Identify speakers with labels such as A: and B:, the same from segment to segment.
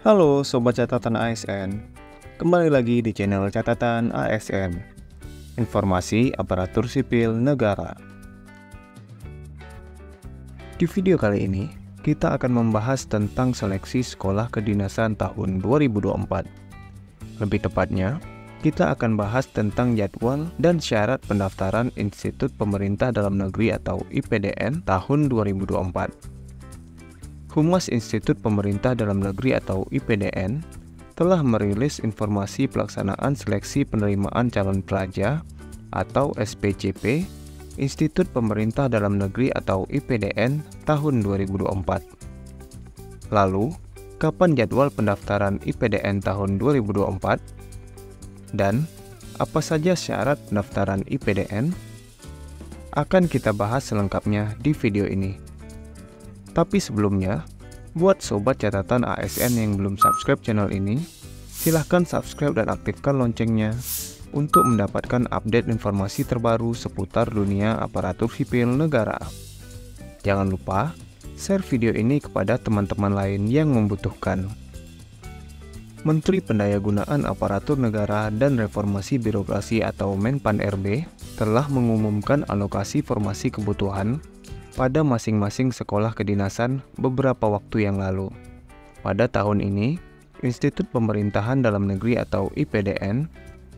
A: Halo Sobat Catatan ASN, kembali lagi di channel Catatan ASN, Informasi Aparatur Sipil Negara. Di video kali ini, kita akan membahas tentang seleksi sekolah kedinasan tahun 2024. Lebih tepatnya, kita akan bahas tentang jadwal dan syarat pendaftaran Institut Pemerintah Dalam Negeri atau IPDN tahun 2024. Humas Institut Pemerintah Dalam Negeri atau IPDN telah merilis informasi pelaksanaan seleksi penerimaan calon pelajar atau SPCP Institut Pemerintah Dalam Negeri atau IPDN tahun 2024. Lalu, kapan jadwal pendaftaran IPDN tahun 2024? Dan apa saja syarat pendaftaran IPDN? Akan kita bahas selengkapnya di video ini. Tapi sebelumnya, buat sobat catatan ASN yang belum subscribe channel ini, silahkan subscribe dan aktifkan loncengnya untuk mendapatkan update informasi terbaru seputar dunia aparatur sipil negara. Jangan lupa share video ini kepada teman-teman lain yang membutuhkan. Menteri Pendayagunaan Aparatur Negara dan Reformasi Birokrasi atau Menpan-RB telah mengumumkan alokasi formasi kebutuhan pada masing-masing sekolah kedinasan beberapa waktu yang lalu. Pada tahun ini, Institut Pemerintahan Dalam Negeri atau IPDN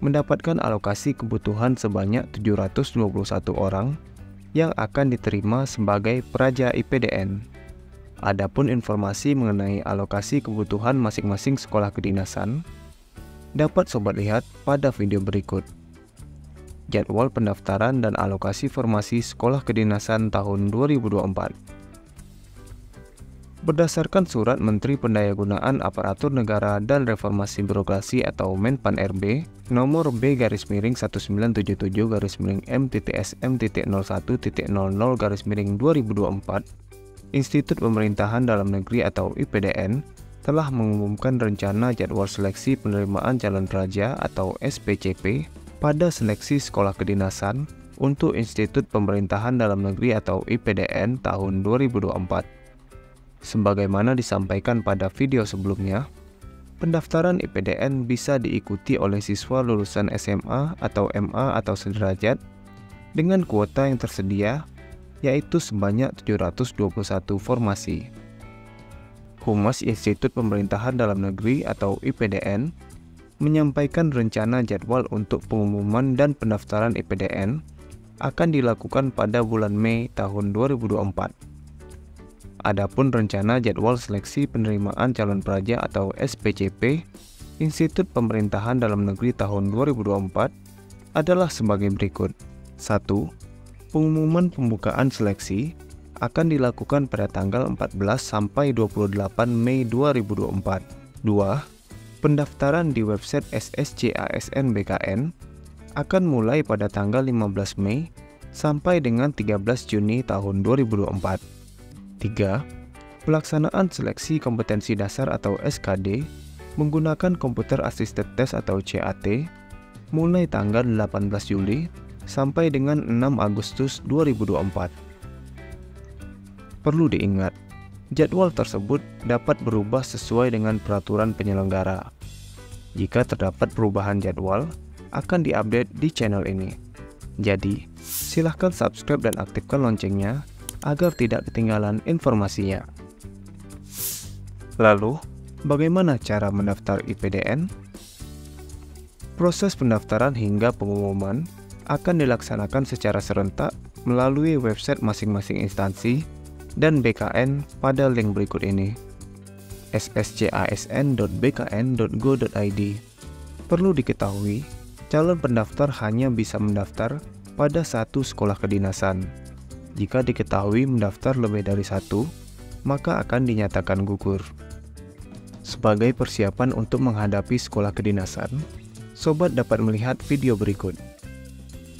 A: mendapatkan alokasi kebutuhan sebanyak 721 orang yang akan diterima sebagai praja IPDN. Adapun informasi mengenai alokasi kebutuhan masing-masing sekolah kedinasan dapat sobat lihat pada video berikut. Jadwal pendaftaran dan alokasi formasi sekolah kedinasan tahun 2024. Berdasarkan surat Menteri Pendayagunaan Aparatur Negara dan Reformasi Birokrasi atau Menpan-RB nomor B-M-SSM-M.01.00/2024, Institut Pemerintahan Dalam Negeri atau IPDN telah mengumumkan rencana jadwal seleksi penerimaan calon pelajar atau SPCP pada seleksi sekolah kedinasan untuk Institut Pemerintahan Dalam Negeri atau IPDN tahun 2024. Sebagaimana disampaikan pada video sebelumnya, pendaftaran IPDN bisa diikuti oleh siswa lulusan SMA atau MA atau sederajat dengan kuota yang tersedia, yaitu sebanyak 721 formasi. Humas Institut Pemerintahan Dalam Negeri atau IPDN menyampaikan rencana jadwal untuk pengumuman dan pendaftaran IPDN akan dilakukan pada bulan Mei tahun 2024. Adapun rencana jadwal seleksi penerimaan calon pelajar atau SPCP Institut Pemerintahan Dalam Negeri tahun 2024 adalah sebagai berikut. 1. Pengumuman pembukaan seleksi akan dilakukan pada tanggal 14 sampai 28 Mei 2024. 2. Pendaftaran di website SSC-ASN BKN akan mulai pada tanggal 15 Mei sampai dengan 13 Juni tahun 2024. 3. Pelaksanaan seleksi kompetensi dasar atau SKD menggunakan komputer assisted test atau CAT mulai tanggal 18 Juli sampai dengan 6 Agustus 2024. Perlu diingat, jadwal tersebut dapat berubah sesuai dengan peraturan penyelenggara. Jika terdapat perubahan jadwal, akan diupdate di channel ini. Jadi, silahkan subscribe dan aktifkan loncengnya agar tidak ketinggalan informasinya. Lalu, bagaimana cara mendaftar IPDN? Proses pendaftaran hingga pengumuman akan dilaksanakan secara serentak melalui website masing-masing instansi dan BKN pada link berikut ini: sscasn.bkn.go.id. Perlu diketahui, calon pendaftar hanya bisa mendaftar pada satu sekolah kedinasan. Jika diketahui mendaftar lebih dari satu, maka akan dinyatakan gugur. Sebagai persiapan untuk menghadapi sekolah kedinasan, sobat dapat melihat video berikut.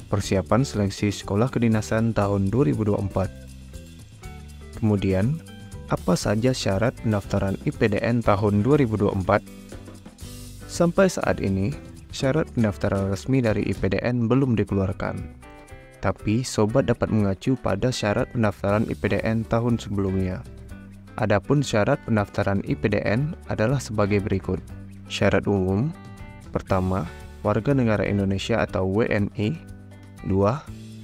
A: Persiapan seleksi sekolah kedinasan tahun 2024. Kemudian, apa saja syarat pendaftaran IPDN tahun 2024? Sampai saat ini, syarat pendaftaran resmi dari IPDN belum dikeluarkan. Tapi, sobat dapat mengacu pada syarat pendaftaran IPDN tahun sebelumnya. Adapun syarat pendaftaran IPDN adalah sebagai berikut. Syarat umum. Pertama, warga negara Indonesia atau WNI. 2.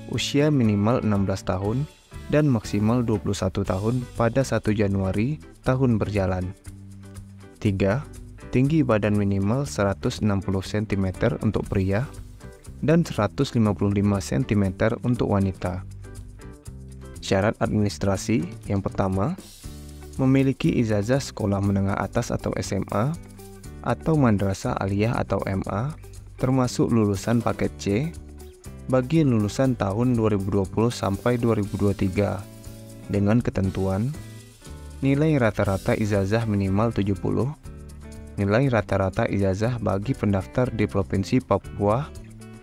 A: Usia minimal 16 tahun dan maksimal 21 tahun pada 1 Januari tahun berjalan. 3. Tinggi badan minimal 160 cm untuk pria dan 155 cm untuk wanita. Syarat administrasi yang pertama, memiliki ijazah sekolah menengah atas atau SMA atau madrasah aliyah atau MA termasuk lulusan paket C bagi lulusan tahun 2020 sampai 2023 dengan ketentuan nilai rata-rata ijazah minimal 70, nilai rata-rata ijazah bagi pendaftar di Provinsi Papua,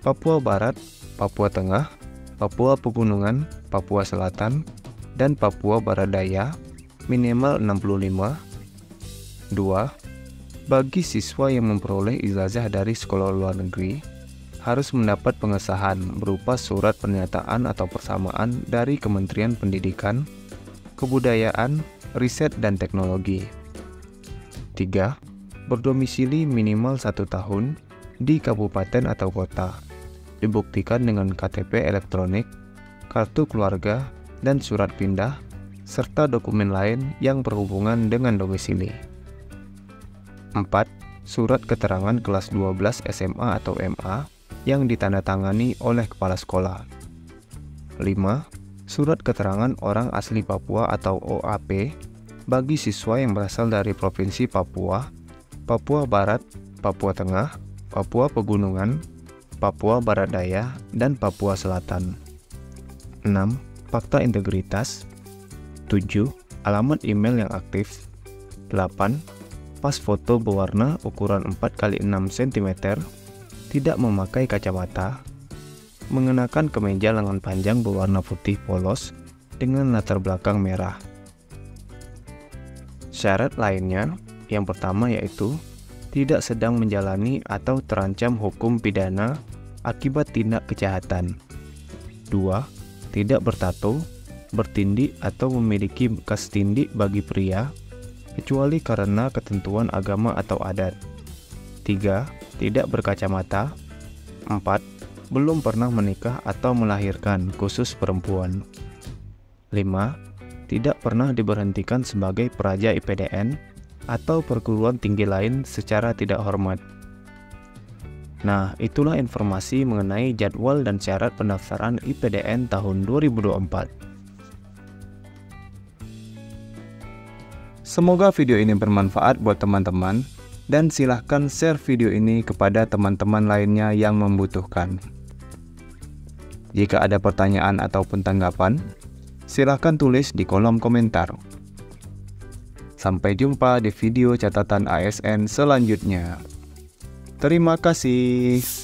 A: Papua Barat, Papua Tengah, Papua Pegunungan, Papua Selatan, dan Papua Barat Daya minimal 65. 2. Bagi siswa yang memperoleh ijazah dari sekolah luar negeri, harus mendapat pengesahan berupa surat pernyataan atau persamaan dari Kementerian Pendidikan, Kebudayaan, Riset dan Teknologi. 3. Berdomisili minimal 1 tahun di kabupaten atau kota, dibuktikan dengan KTP elektronik, kartu keluarga, dan surat pindah, serta dokumen lain yang berhubungan dengan domisili. 4. Surat keterangan kelas 12 SMA atau MA yang ditandatangani oleh kepala sekolah. 5. Surat keterangan orang asli Papua atau OAP bagi siswa yang berasal dari Provinsi Papua, Papua Barat, Papua Tengah, Papua Pegunungan, Papua Barat Daya, dan Papua Selatan. 6. Fakta integritas. 7. Alamat email yang aktif. 8. Pas foto berwarna ukuran 4x6 cm, tidak memakai kacamata, mengenakan kemeja lengan panjang berwarna putih polos dengan latar belakang merah. Syarat lainnya, yang pertama yaitu tidak sedang menjalani atau terancam hukum pidana akibat tindak kejahatan. 2. Tidak bertato, bertindik atau memiliki bekas tindik bagi pria, kecuali karena ketentuan agama atau adat. 3. Tidak berkacamata. 4. Belum pernah menikah atau melahirkan, khusus perempuan. 5. Tidak pernah diberhentikan sebagai peraja IPDN atau perguruan tinggi lain secara tidak hormat. Nah, itulah informasi mengenai jadwal dan syarat pendaftaran IPDN tahun 2024. Semoga video ini bermanfaat buat teman-teman, dan silahkan share video ini kepada teman-teman lainnya yang membutuhkan. Jika ada pertanyaan ataupun tanggapan, silahkan tulis di kolom komentar. Sampai jumpa di video catatan ASN selanjutnya. Terima kasih.